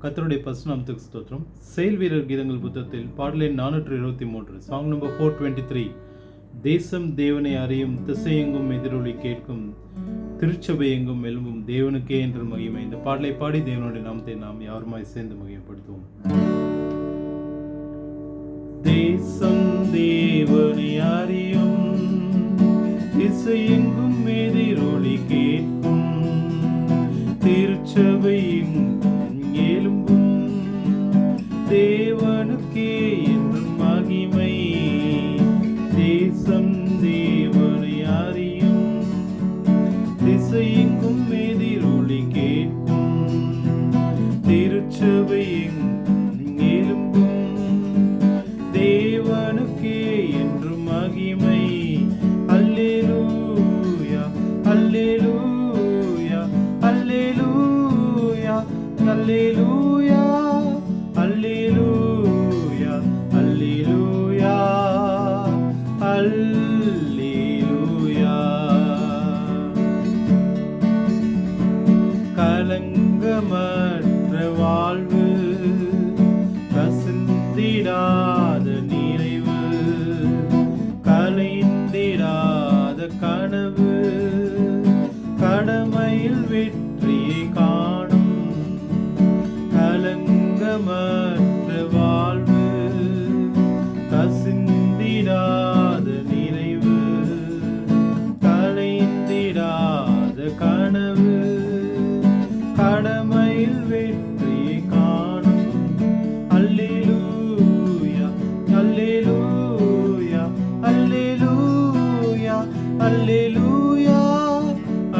கர்த்தருடைய பரிசுநாமத்துக்கு ஸ்தோத்திரம். செயல் வீரர் கீதங்கள் புத்தகத்தில் பாடல் எண் 423, சாங் நம்பர் 423. தேசம் தேவனை அறியும், திசையெங்கும் எதிரொலி கேட்கும், திருச்சபை எங்கும் எழும்பும் தேவனுக்கே என்ற மகிமை. இந்த பாடலை பாடி தேவனுடைய நாமத்தை நாம் யாருமாய் சேர்ந்து மகிமைப்படுத்துவோம். தேசம் தேவனை அறியும், திசையெங்கும் எதிரொலி கேட்கும், திருச்சபை எழும்பும் தேவனுக்கே என்றும் மகிமை. தேசம் தேவனை அறியும், திசையெங்கும் எதிரொலி கேட்கும், திருச்சபை எழும்பும் தேவனுக்கே என்றும் மகிமை. அல்லேலூயா அல்லேலூயா அல்லேலூயா அல்லேலூயா அல்லேலூயா அல்லேலூயா அல்லேலூயா. கலங்கமற்ற வாழ்வு, கசிந்திடாத நிறைவு, கலைந்திடாத கனவு, கடமையில் வெற்றியை காணும். கலங்கமற்ற வாழ்வு, கசிந்திடாத நிறைவு, கலைந்திடாத கனவு, கடமையில் வெற்றியை காணும். அல்லேலூயா அல்லேலூயா அல்லேலூயா அல்லேலூயா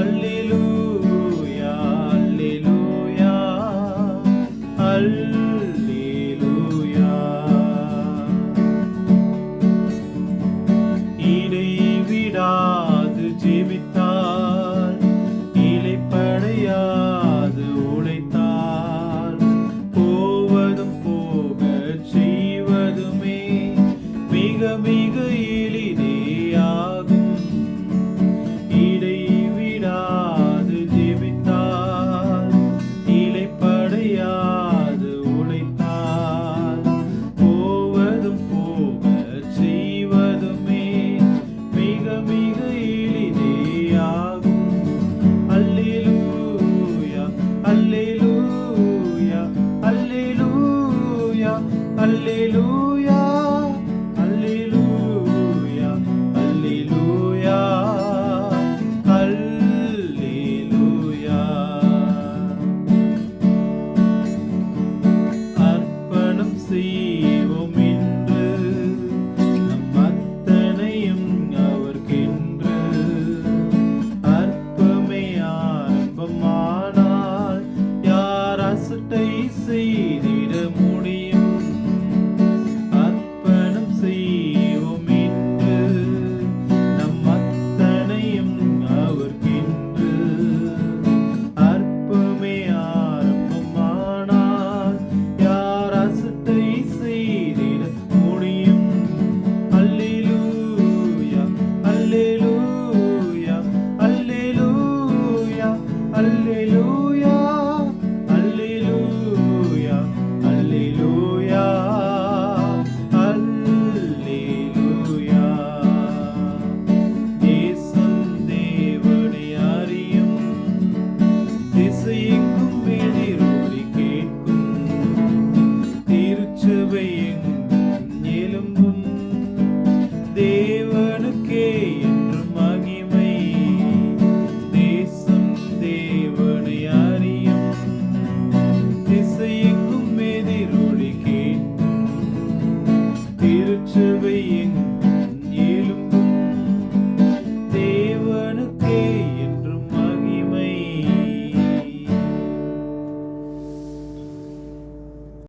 அல்லேலூயா அல்லேலூயா அல்லேலூயா. இடைவிடாது ஜெபித்தால், இளைப்படையாது உழைத்தால், போவதும் போகச் செய்வதுமே மிக மிக எளிதேயாகும். இடைவிடாது ஜெபித்தால், இளைப்படையாது உழைத்தால், போவதும் போகச் செய்வதுமே மிக மிக எளிதேயாகும். அல்லேலூயா அல்லேலூயா அல்லேலூயா அல்லேலூயா அல்லேலூயா அல்லேலூயா அல்லேலூயா. அர்ப்பணம் செய்வோம் என்று நம் அத்தனையும் அவர்க்கென்று. அற்பமே ஆரம்பமானால் யார் அசட்டை செய்திட முடியும்? அர்ப்பணம் செய்வோம் என்று நம் அத்தனையும் அவர்க்கென்று. அற்பமே ஆரம்பமானால் யார் அசட்டை செய்திட முடியும்? அல்லேலூயா அல்லேலூயா அல்லேலூயா அல்லேலூயா அல்லேலூயா அல்லேலூயா அல்லேலூயா. தேசம் தேவனை அறியும், திசையெங்கும் எதிரொலி கேட்கும், திருச்சபை எங்கும் எழும்பும்